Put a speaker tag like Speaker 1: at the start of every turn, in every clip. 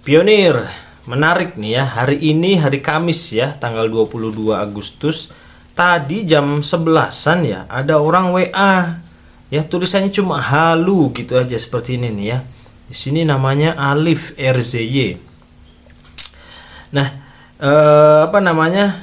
Speaker 1: Pionir, menarik nih ya. Hari ini hari Kamis ya, tanggal 22 Agustus. Tadi jam 11-an ya, ada orang WA. Ya, tulisannya cuma halu gitu aja seperti ini nih ya. Di sini namanya Alif RZY. Nah,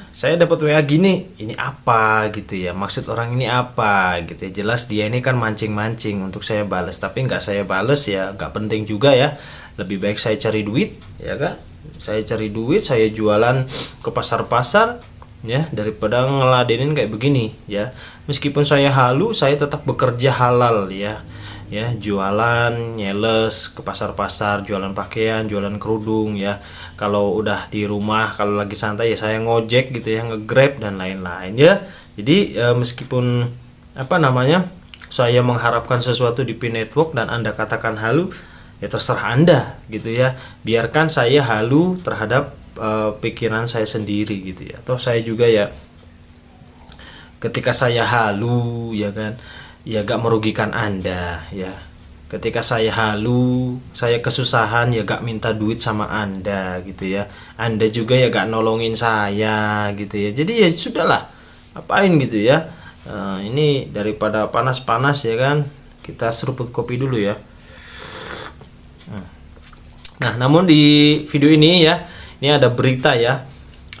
Speaker 1: saya dapat WA gini, ini apa gitu ya, maksud orang ini apa gitu ya. Jelas dia ini kan mancing-mancing untuk saya balas, tapi nggak saya balas ya, nggak penting juga ya. Lebih baik saya cari duit ya kan, saya cari duit, saya jualan ke pasar-pasar ya, daripada ngeladenin kayak begini ya. Meskipun saya halu, saya tetap bekerja halal ya. Ya, jualan nyeles ke pasar-pasar, jualan pakaian, jualan kerudung ya. Kalau udah di rumah, kalau lagi santai ya saya ngojek gitu ya, nge-grab dan lain-lain ya. Jadi meskipun saya mengharapkan sesuatu di Pi Network dan Anda katakan halu, ya terserah Anda gitu ya. Biarkan saya halu terhadap pikiran saya sendiri gitu ya. Atau saya juga ya, ketika saya halu ya kan, ya gak merugikan Anda ya. Ketika saya halu, saya kesusahan ya gak minta duit sama Anda gitu ya. Anda juga ya gak nolongin saya gitu ya. Jadi ya sudahlah, apain gitu ya. Ini daripada panas-panas ya kan, kita seruput kopi dulu ya. Nah, namun di video ini ya, ini ada berita ya.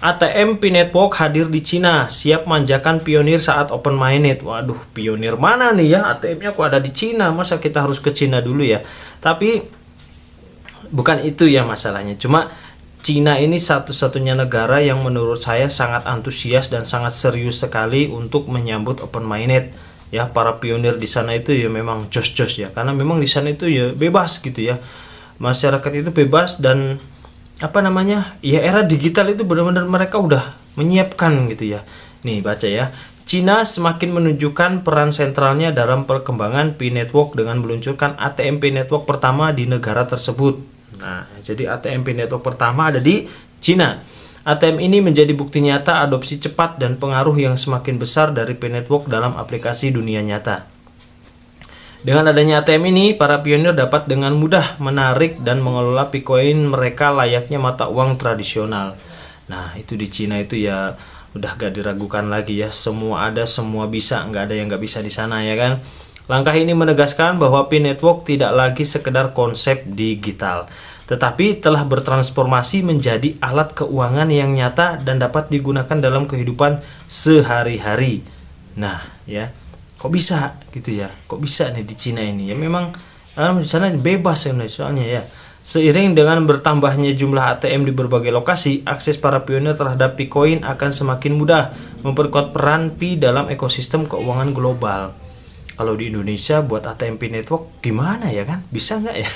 Speaker 1: ATM Pi Network hadir di Cina, siap manjakan pionir saat open mainnet. Waduh, pionir mana nih ya? ATM-nya kok ada di Cina? Masa kita harus ke Cina dulu ya? Tapi bukan itu ya masalahnya. Cuma Cina ini satu-satunya negara yang menurut saya sangat antusias dan sangat serius sekali untuk menyambut open mainnet. Ya, para pionir di sana itu ya memang jos-jos ya. Karena memang di sana itu ya bebas gitu ya. Masyarakat itu bebas dan ya era digital itu benar-benar mereka udah menyiapkan gitu ya. Nih baca ya, Cina semakin menunjukkan peran sentralnya dalam perkembangan Pi Network dengan meluncurkan ATM Pi Network pertama di negara tersebut. Nah, jadi ATM Pi Network pertama ada di Cina. ATM ini menjadi bukti nyata adopsi cepat dan pengaruh yang semakin besar dari Pi Network dalam aplikasi dunia nyata. Dengan adanya ATM ini, para pionir dapat dengan mudah menarik dan mengelola Picoin mereka layaknya mata uang tradisional. Nah, itu di Cina itu ya udah gak diragukan lagi ya. Semua ada, semua bisa, nggak ada yang nggak bisa di sana ya kan. Langkah ini menegaskan bahwa Pi Network tidak lagi sekedar konsep digital, tetapi telah bertransformasi menjadi alat keuangan yang nyata dan dapat digunakan dalam kehidupan sehari-hari. Nah, ya. Kok bisa gitu ya, kok bisa nih di Cina ini ya. Memang di sana bebas soalnya ya. Seiring dengan bertambahnya jumlah ATM di berbagai lokasi, akses para pionir terhadap Picoin akan semakin mudah, memperkuat peran Pi dalam ekosistem keuangan global. Kalau di Indonesia buat ATM Pi Network gimana ya kan, bisa nggak ya?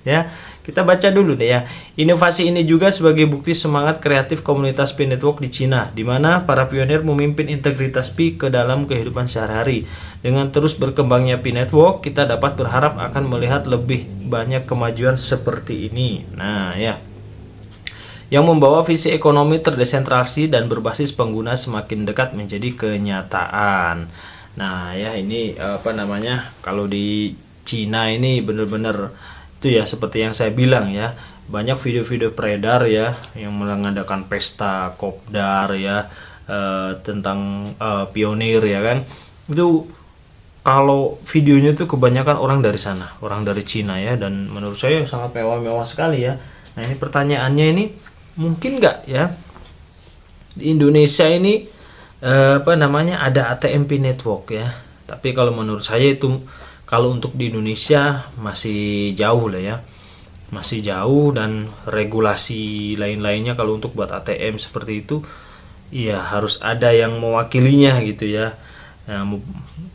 Speaker 1: Ya, kita baca dulu deh ya. Inovasi ini juga sebagai bukti semangat kreatif komunitas Pi Network di Cina, di mana para pionir memimpin integritas Pi ke dalam kehidupan sehari-hari. Dengan terus berkembangnya Pi Network, kita dapat berharap akan melihat lebih banyak kemajuan seperti ini. Nah, ya. Yang membawa visi ekonomi terdesentralisasi dan berbasis pengguna semakin dekat menjadi kenyataan. Nah, ya ini kalau di Cina ini benar-benar itu ya seperti yang saya bilang ya, banyak video-video beredar ya yang mengadakan pesta kopdar ya tentang pionir ya kan. Itu kalau videonya tuh kebanyakan orang dari sana, orang dari Cina ya, dan menurut saya sangat mewah-mewah sekali ya. Nah, ini pertanyaannya, ini mungkin nggak ya di Indonesia ini ada ATM Pi Network ya. Tapi kalau menurut saya itu, kalau untuk di Indonesia masih jauh lah ya, masih jauh, dan regulasi lain-lainnya kalau untuk buat ATM seperti itu ya harus ada yang mewakilinya gitu ya. Nah,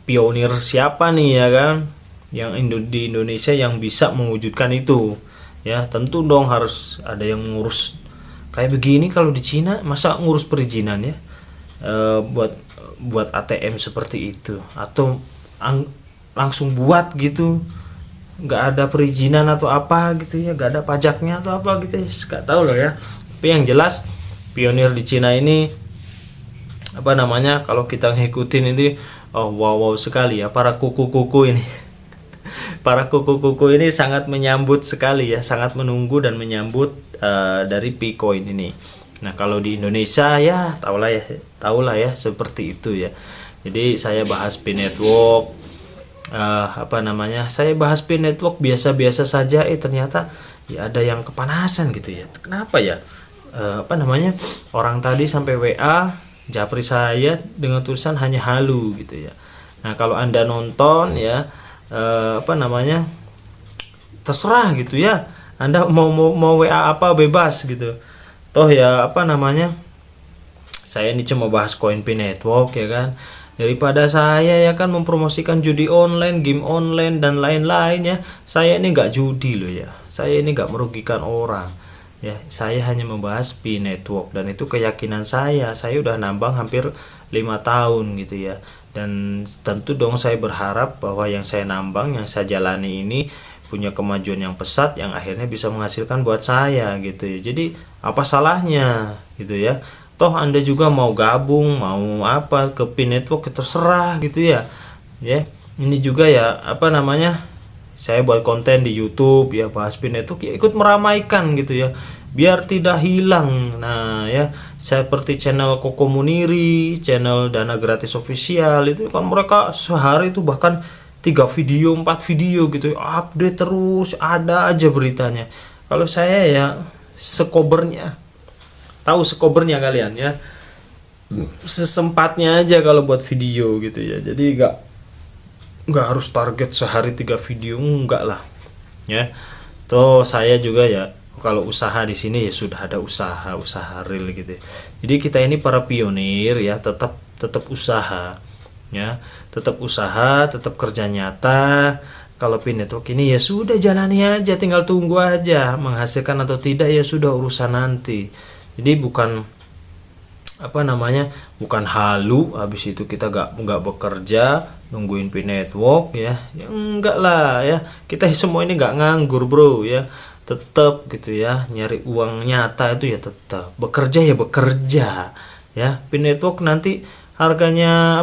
Speaker 1: pionir siapa nih ya kan yang di Indonesia yang bisa mewujudkan itu ya. Tentu dong harus ada yang ngurus kayak begini. Kalau di Cina masa ngurus perizinan ya buat ATM seperti itu, atau langsung buat gitu, nggak ada perizinan atau apa gitu ya, nggak ada pajaknya atau apa gitu ya, nggak tahu loh ya. Tapi yang jelas pionir di Cina ini kalau kita ngikutin ini wow sekali ya, para kuku-kuku ini Para kuku-kuku ini sangat menyambut sekali ya, sangat menunggu dan menyambut dari Picoin ini. Nah, kalau di Indonesia ya tahulah ya seperti itu ya. Jadi saya bahas Pi Network, saya bahas Pi Network biasa-biasa saja, ternyata ya ada yang kepanasan gitu ya. Kenapa ya? Orang tadi sampai WA japri saya dengan tulisan hanya halu gitu ya. Nah, kalau Anda nonton ya, terserah gitu ya, Anda mau WA apa bebas gitu. Toh ya saya ini cuma bahas koin Pi Network ya kan, daripada saya ya kan mempromosikan judi online, game online dan lain-lain ya. Saya ini nggak judi loh ya, saya ini nggak merugikan orang ya. Saya hanya membahas Pi Network, dan itu keyakinan saya udah nambang hampir 5 tahun gitu ya. Dan tentu dong saya berharap bahwa yang saya nambang, yang saya jalani ini punya kemajuan yang pesat, yang akhirnya bisa menghasilkan buat saya gitu ya. Jadi apa salahnya gitu ya. Toh Anda juga mau gabung, mau apa ke Pi Network, terserah gitu ya. Ya, ini juga ya saya buat konten di YouTube ya, bahas Pi Network ya, ikut meramaikan gitu ya, biar tidak hilang. Nah ya, seperti channel Koko Muniri, channel Dana Gratis Official, itu kan mereka sehari itu bahkan 3 video, 4 video gitu, update terus, ada aja beritanya. Kalau saya ya sekobernya, tahu sekobernya kalian ya, sesempatnya aja kalau buat video gitu ya. Jadi nggak harus target sehari 3 video, enggak lah ya. Toh saya juga ya, kalau usaha di sini ya sudah ada usaha real gitu ya. Jadi kita ini para pionir ya, tetap usaha ya, tetap usaha, tetap kerja nyata. Kalau Pi Network ini ya sudah jalani aja, tinggal tunggu aja menghasilkan atau tidak ya sudah urusan nanti. Jadi bukan bukan halu habis itu kita nggak bekerja nungguin Pi Network ya, enggak lah ya. Kita semua ini nggak nganggur bro ya, tetap gitu ya, nyari uang nyata itu ya, tetap bekerja ya bekerja ya. Pi Network nanti harganya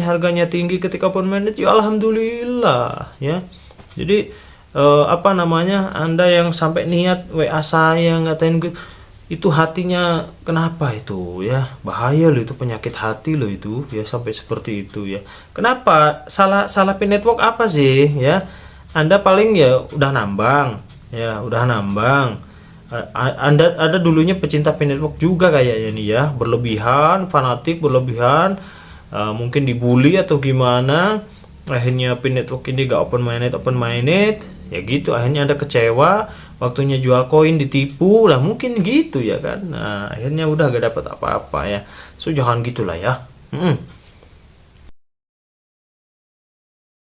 Speaker 1: harganya tinggi ketika open mainnet ya alhamdulillah ya. Jadi Anda yang sampai niat WA saya ngatain itu hatinya kenapa itu ya, bahaya loh, itu penyakit hati loh itu ya, sampai seperti itu ya. Kenapa salah Pi Network apa sih ya? Anda paling ya udah nambang. Ada dulunya pecinta Pi Network juga kayaknya nih ya, berlebihan, fanatik berlebihan, mungkin dibully atau gimana, akhirnya Pi Network ini gak open mainnet ya gitu. Akhirnya Anda kecewa, waktunya jual koin ditipu lah, mungkin gitu ya kan. Nah akhirnya udah gak dapat apa-apa ya. So jangan gitulah ya.